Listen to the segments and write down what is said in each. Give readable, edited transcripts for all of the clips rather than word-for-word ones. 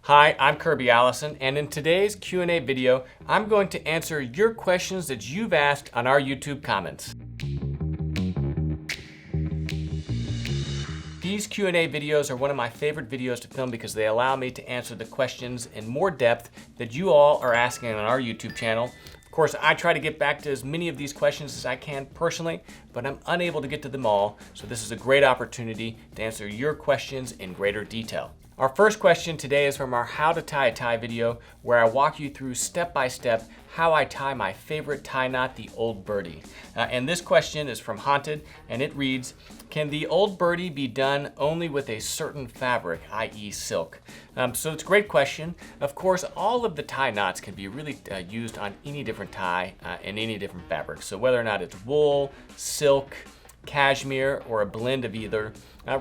Hi, I'm Kirby Allison, and in today's Q&A video, I'm going to answer your questions that you've asked on our YouTube comments. These Q&A videos are one of my favorite videos to film because they allow me to answer the questions in more depth that you all are asking on our YouTube channel. Of course, I try to get back to as many of these questions as I can personally, but I'm unable to get to them all, so this is a great opportunity to answer your questions in greater detail. Our first question today is from our How to Tie a Tie video, where I walk you through step by step how I tie my favorite tie knot, the Old Bertie. And this question is from Haunted, and it reads, can the Old Bertie be done only with a certain fabric, i.e. silk? So it's a great question. Of course, all of the tie knots can be really used on any different tie and any different fabric. So whether or not it's wool, silk, cashmere, or a blend of either,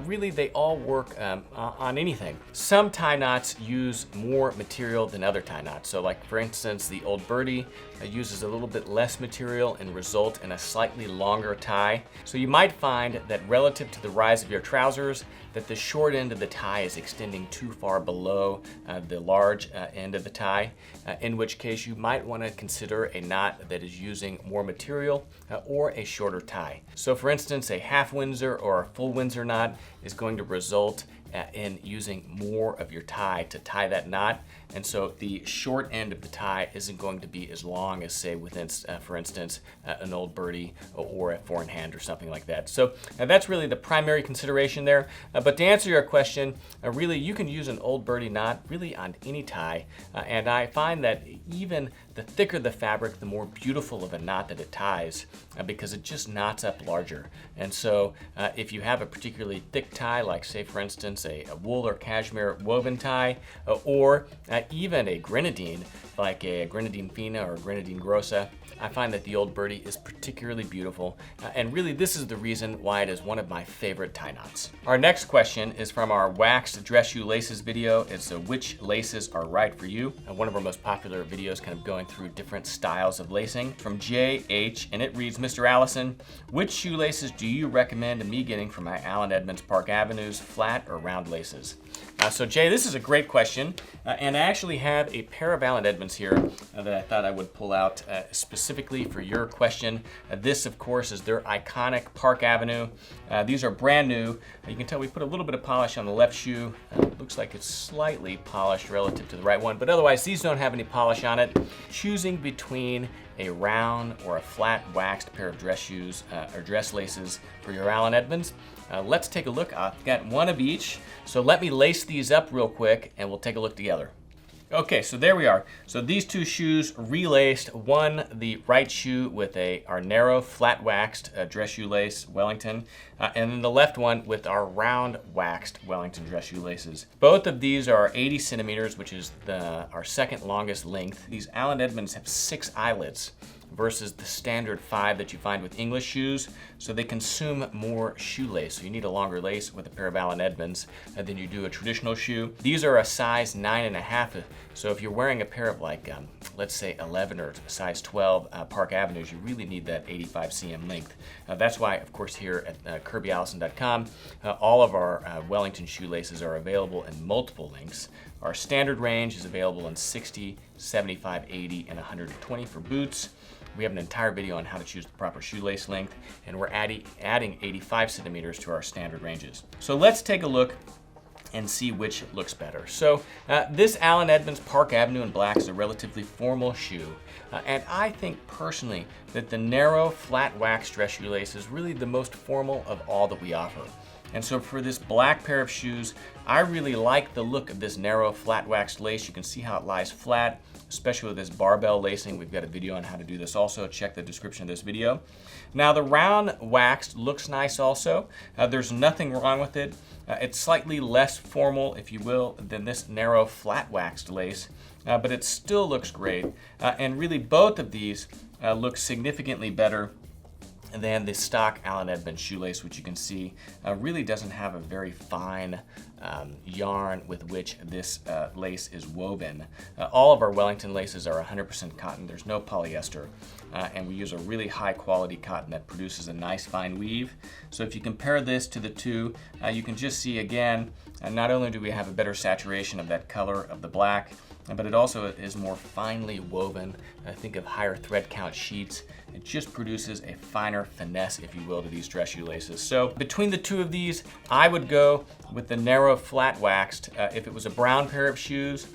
really they all work on anything. Some tie knots use more material than other tie knots. So like for instance, the Old Bertie uses a little bit less material and result in a slightly longer tie. So you might find that relative to the rise of your trousers, that the short end of the tie is extending too far below the large end of the tie, in which case you might want to consider a knot that is using more material or a shorter tie. So for instance, a half Windsor or a full Windsor knot is going to result in using more of your tie to tie that knot. And so the short end of the tie isn't going to be as long as, say, within, for instance, an Old Bertie or a four in hand or something like that. So that's really the primary consideration there. But to answer your question, really you can use an Old Bertie knot really on any tie. And I find that even the thicker the fabric, the more beautiful of a knot that it ties, because it just knots up larger. And so if you have a particularly thick tie, like say for instance a wool or cashmere woven tie, or even a grenadine, like a grenadine fina or grenadine grossa, I find that the Old Bertie is particularly beautiful, and really this is the reason why it is one of my favorite tie knots. Our next question is from our waxed dress shoe laces video. It's which laces are right for you? One of our most popular videos kind of going through different styles of lacing. From JH, and it reads, Mr. Allison, which shoelaces do you recommend me getting for my Allen Edmond Park Avenues, flat or round laces? So Jay, this is a great question, and I actually have a pair of Allen Edmonds here that I thought I would pull out specifically for your question. This, of course, is their iconic Park Avenue. These are brand new. You can tell we put a little bit of polish on the left shoe. Looks like it's slightly polished relative to the right one, but otherwise these don't have any polish on it. Choosing between a round or a flat waxed pair of dress shoes or dress laces for your Allen Edmonds. Let's take a look. I've got one of each. So let me lace these up real quick and we'll take a look together. Okay, so there we are. So these two shoes relaced, one the right shoe with our narrow flat waxed dress shoe lace Wellington, and then the left one with our round waxed Wellington dress shoe laces. Both of these are 80 centimeters, which is our second longest length. These Allen Edmonds have 6 eyelets versus the standard 5 that you find with English shoes, so they consume more shoelace. So you need a longer lace with a pair of Allen Edmonds than you do a traditional shoe. These are a size 9.5, so if you're wearing a pair of like, let's say 11 or size 12 Park Avenues, you really need that 85 cm length. That's why, of course, here at KirbyAllison.com, all of our Wellington shoelaces are available in multiple lengths. Our standard range is available in 60, 75, 80, and 120 for boots. We have an entire video on how to choose the proper shoelace length, and we're adding 85 centimeters to our standard ranges. So let's take a look and see which looks better. So this Allen Edmonds Park Avenue in black is a relatively formal shoe, and I think personally that the narrow flat wax dress shoelace is really the most formal of all that we offer. And so for this black pair of shoes, I really like the look of this narrow flat waxed lace. You can see how it lies flat, especially with this barbell lacing. We've got a video on how to do this also. Check the description of this video. Now the round waxed looks nice also. There's nothing wrong with it. It's slightly less formal, if you will, than this narrow flat waxed lace, but it still looks great. And really both of these look significantly better than the stock Allen Edmond shoelace, which you can see really doesn't have a very fine yarn with which this lace is woven. All of our Wellington laces are 100% cotton. There's no polyester, and we use a really high quality cotton that produces a nice fine weave. So if you compare this to the two, you can just see again, not only do we have a better saturation of that color of the black, but it also is more finely woven. Think of higher thread count sheets. It just produces a finer finesse, if you will, to these dress shoelaces. So between the two of these, I would go with the narrow flat waxed. If it was a brown pair of shoes,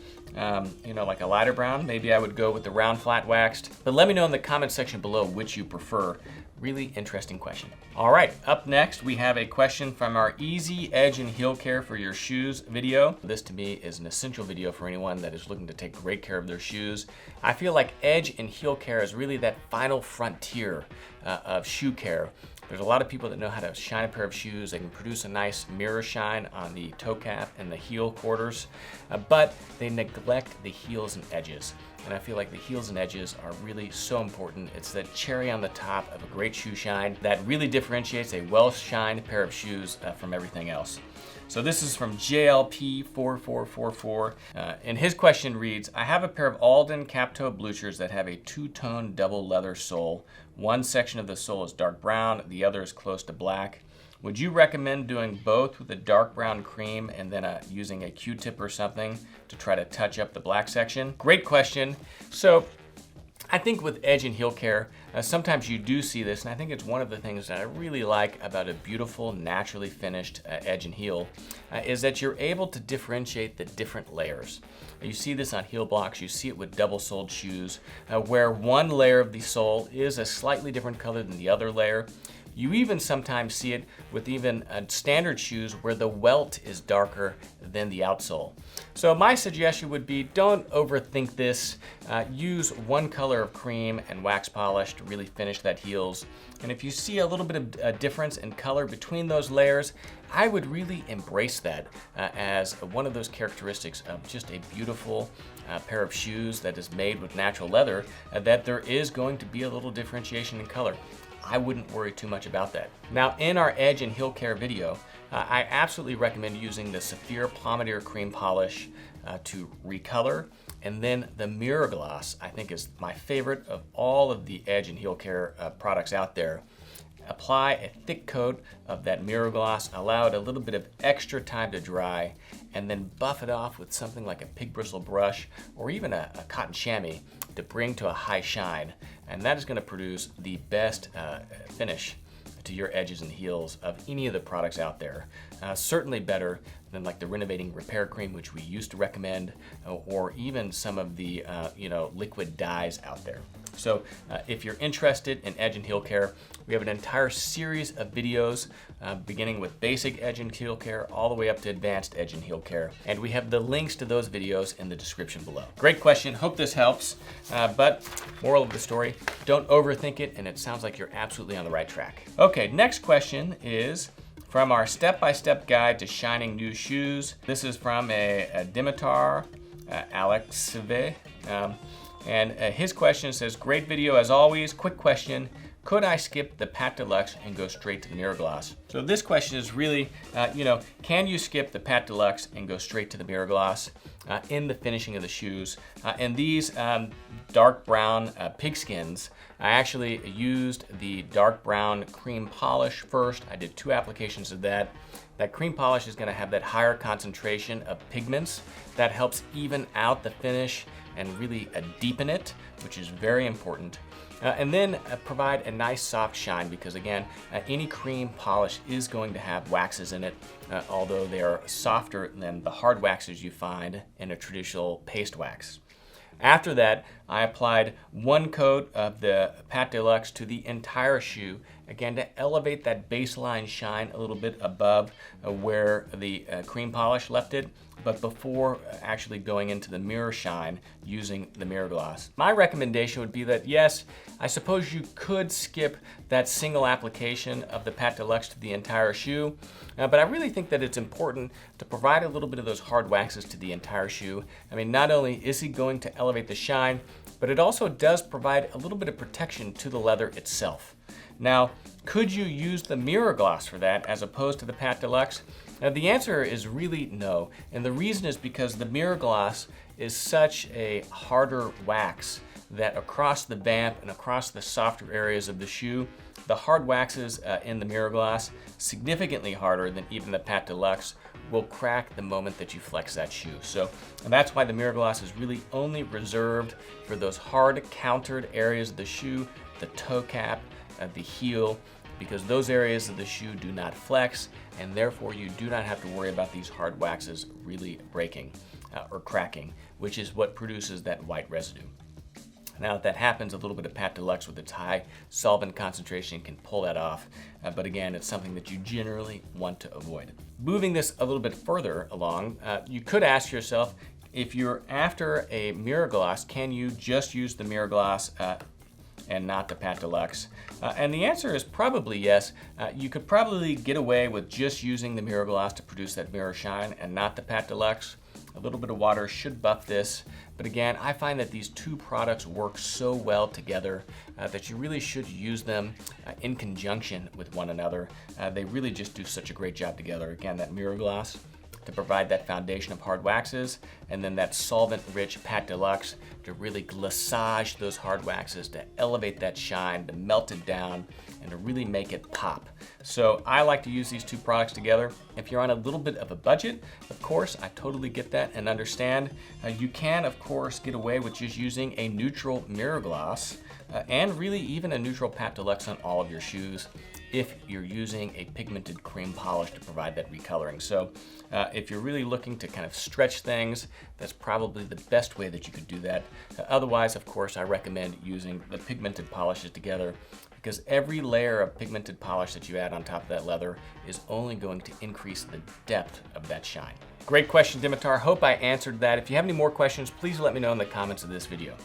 you know, like a lighter brown, maybe I would go with the round flat waxed. But let me know in the comment section below which you prefer. Really interesting question. All right, up next we have a question from our Easy Edge and Heel Care for Your Shoes video. This to me is an essential video for anyone that is looking to take great care of their shoes. I feel like edge and heel care is really that final frontier of shoe care. There's a lot of people that know how to shine a pair of shoes. They can produce a nice mirror shine on the toe cap and the heel quarters, but they neglect the heels and edges. And I feel like the heels and edges are really so important. It's that cherry on the top of a great shoe shine that really differentiates a well-shined pair of shoes from everything else. So this is from JLP4444, and his question reads, I have a pair of Alden cap-toe Bluchers that have a two-tone double leather sole. One section of the sole is dark brown, the other is close to black. Would you recommend doing both with a dark brown cream and then using a Q-tip or something to try to touch up the black section? Great question. So I think with edge and heel care, sometimes you do see this, and I think it's one of the things that I really like about a beautiful, naturally finished edge and heel, is that you're able to differentiate the different layers. You see this on heel blocks, you see it with double-soled shoes, where one layer of the sole is a slightly different color than the other layer. You even sometimes see it with even standard shoes where the welt is darker than the outsole. So my suggestion would be don't overthink this. Use one color of cream and wax polish to really finish that heels. And if you see a little bit of a difference in color between those layers, I would really embrace that as one of those characteristics of just a beautiful pair of shoes that is made with natural leather, that there is going to be a little differentiation in color. I wouldn't worry too much about that. Now, in our edge and heel care video, I absolutely recommend using the Saphir Pomander cream polish to recolor, and then the mirror gloss, I think, is my favorite of all of the edge and heel care products out there. Apply a thick coat of that mirror gloss, allow it a little bit of extra time to dry, and then buff it off with something like a pig bristle brush or even a cotton chamois to bring to a high shine. And that is going to produce the best finish to your edges and heels of any of the products out there. Certainly better than like the Renovating Repair Cream, which we used to recommend, or even some of the liquid dyes out there. So if you're interested in edge and heel care, we have an entire series of videos beginning with basic edge and heel care all the way up to advanced edge and heel care. And we have the links to those videos in the description below. Great question, hope this helps. But moral of the story, don't overthink it, and it sounds like you're absolutely on the right track. Okay, next question is from our step-by-step guide to shining new shoes. This is from a Dimitar Alexeve. And his question says, great video as always, quick question. Could I skip the Pate de Luxe and go straight to the mirror gloss? So this question is really, can you skip the Pate de Luxe and go straight to the mirror gloss in the finishing of the shoes? And these dark brown pigskins, I actually used the dark brown cream polish first. I did 2 applications of that. That cream polish is gonna have that higher concentration of pigments that helps even out the finish and really deepen it, which is very important. And then provide a nice soft shine, because again, any cream polish is going to have waxes in it, although they are softer than the hard waxes you find in a traditional paste wax. After that, I applied 1 coat of the Pate de Luxe to the entire shoe, again to elevate that baseline shine a little bit above where the cream polish left it, but before actually going into the mirror shine using the mirror gloss. My recommendation would be that, yes, I suppose you could skip that single application of the Pate de Luxe to the entire shoe, but I really think that it's important to provide a little bit of those hard waxes to the entire shoe. I mean, not only is he going to elevate the shine, but it also does provide a little bit of protection to the leather itself. Now, could you use the mirror gloss for that as opposed to the Pate de Luxe? Now, the answer is really no, and the reason is because the mirror gloss is such a harder wax that across the vamp and across the softer areas of the shoe, the hard waxes in the mirror gloss, significantly harder than even the Pate de Luxe, will crack the moment that you flex that shoe. So that's why the mirror gloss is really only reserved for those hard countered areas of the shoe, the toe cap, the heel, because those areas of the shoe do not flex, and therefore you do not have to worry about these hard waxes really breaking or cracking, which is what produces that white residue. Now, if that happens, a little bit of Pate de Luxe with its high solvent concentration can pull that off. But again, it's something that you generally want to avoid. Moving this a little bit further along, you could ask yourself, if you're after a mirror gloss, can you just use the mirror gloss and not the Pate de Luxe? And the answer is probably yes. You could probably get away with just using the mirror gloss to produce that mirror shine and not the Pate de Luxe. A little bit of water should buff this, but again, I find that these two products work so well together that you really should use them in conjunction with one another. They really just do such a great job together. Again, that mirror gloss to provide that foundation of hard waxes, and then that solvent-rich Pate de Luxe to really glassage those hard waxes, to elevate that shine, to melt it down, and to really make it pop. So I like to use these two products together. If you're on a little bit of a budget, of course, I totally get that and understand. You can, of course, get away with just using a neutral mirror gloss and really even a neutral Pate de Luxe on all of your shoes if you're using a pigmented cream polish to provide that recoloring. So if you're really looking to kind of stretch things, that's probably the best way that you could do that. Otherwise, of course, I recommend using the pigmented polishes together, because every layer of pigmented polish that you add on top of that leather is only going to increase the depth of that shine. Great question, Dimitar. Hope I answered that. If you have any more questions, please let me know in the comments of this video.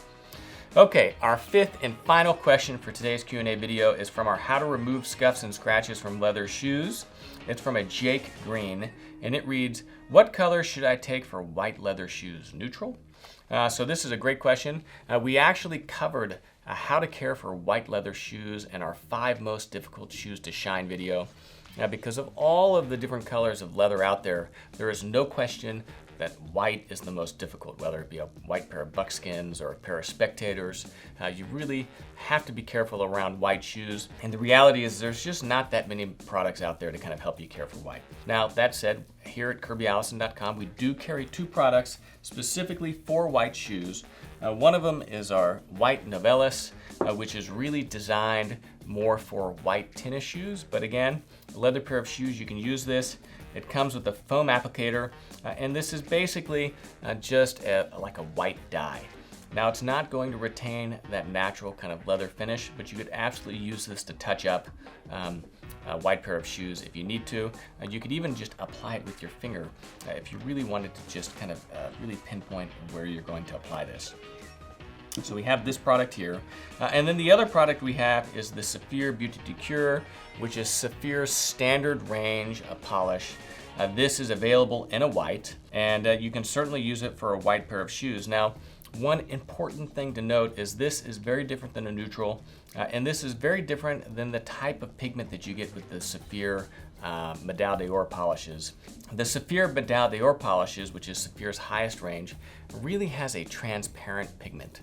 Okay, our fifth and final question for today's Q&A video is from our How to Remove Scuffs and Scratches from Leather Shoes. It's from a Jake Green, and it reads, what color should I take for white leather shoes? Neutral? So this is a great question. We actually covered how to care for white leather shoes in our 5 most difficult shoes to shine video. Now, because of all of the different colors of leather out there, there is no question that white is the most difficult, whether it be a white pair of buckskins or a pair of Spectators. You really have to be careful around white shoes. And the reality is there's just not that many products out there to kind of help you care for white. Now, that said, here at KirbyAllison.com, we do carry 2 products specifically for white shoes. One of them is our white Novellis, which is really designed more for white tennis shoes. But again, a leather pair of shoes, you can use this. It comes with a foam applicator, and this is basically just like a white dye. Now, it's not going to retain that natural kind of leather finish, but you could absolutely use this to touch up a white pair of shoes if you need to. You could even just apply it with your finger if you really wanted to just kind of really pinpoint where you're going to apply this. So we have this product here. And then the other product we have is the Saphir Beauty de Cure, which is Saphir's standard range of polish. This is available in a white, and you can certainly use it for a white pair of shoes. Now, one important thing to note is this is very different than a neutral, and this is very different than the type of pigment that you get with the Saphir Médaille d'Or polishes. The Saphir Médaille d'Or polishes, which is Saphir's highest range, really has a transparent pigment.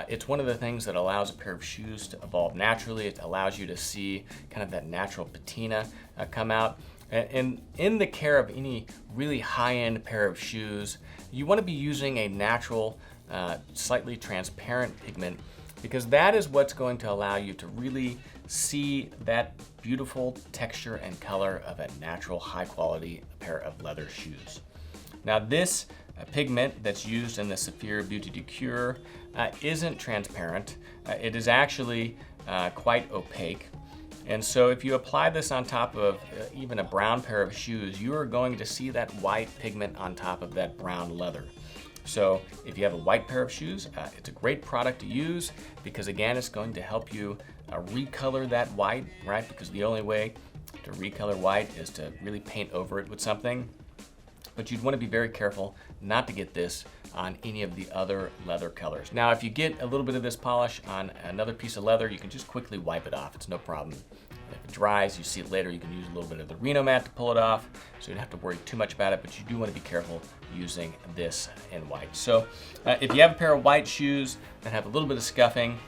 It's one of the things that allows a pair of shoes to evolve naturally. It allows you to see kind of that natural patina come out. And in the care of any really high-end pair of shoes, you want to be using a natural, slightly transparent pigment, because that is what's going to allow you to really see that beautiful texture and color of a natural, high-quality pair of leather shoes. Now, this pigment that's used in the Saphir Beauty de Cure isn't transparent. It is actually quite opaque. And so if you apply this on top of even a brown pair of shoes, you are going to see that white pigment on top of that brown leather. So if you have a white pair of shoes, it's a great product to use, because again, it's going to help you recolor that white, right? Because the only way to recolor white is to really paint over it with something. but you'd want to be very careful not to get this on any of the other leather colors. Now, if you get a little bit of this polish on another piece of leather, you can just quickly wipe it off. It's no problem. If it dries, you see it later, you can use a little bit of the Reno mat to pull it off, so you don't have to worry too much about it, but you do want to be careful using this in white. So if you have a pair of white shoes that have a little bit of scuffing,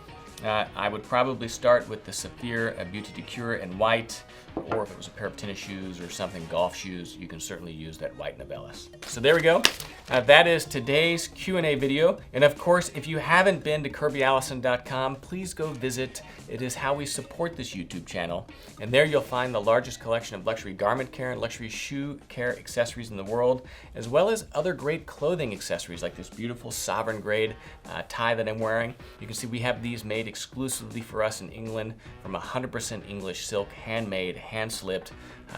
I would probably start with the Saphir Beauty de Cure in white, or if it was a pair of tennis shoes or something, golf shoes, you can certainly use that white Novellus. So there we go. That is today's Q&A video. And of course, if you haven't been to KirbyAllison.com, please go visit. It is how we support this YouTube channel. And there you'll find the largest collection of luxury garment care and luxury shoe care accessories in the world, as well as other great clothing accessories like this beautiful sovereign grade tie that I'm wearing. You can see we have these made exclusively for us in England from 100% English silk, handmade, hand-slipped,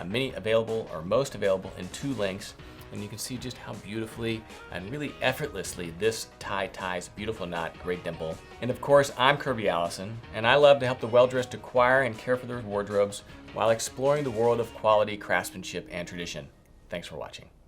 many available or most available in 2 lengths. And you can see just how beautifully and really effortlessly this tie ties beautiful knot, great dimple. And of course, I'm Kirby Allison, and I love to help the well-dressed acquire and care for their wardrobes while exploring the world of quality, craftsmanship, and tradition. Thanks for watching.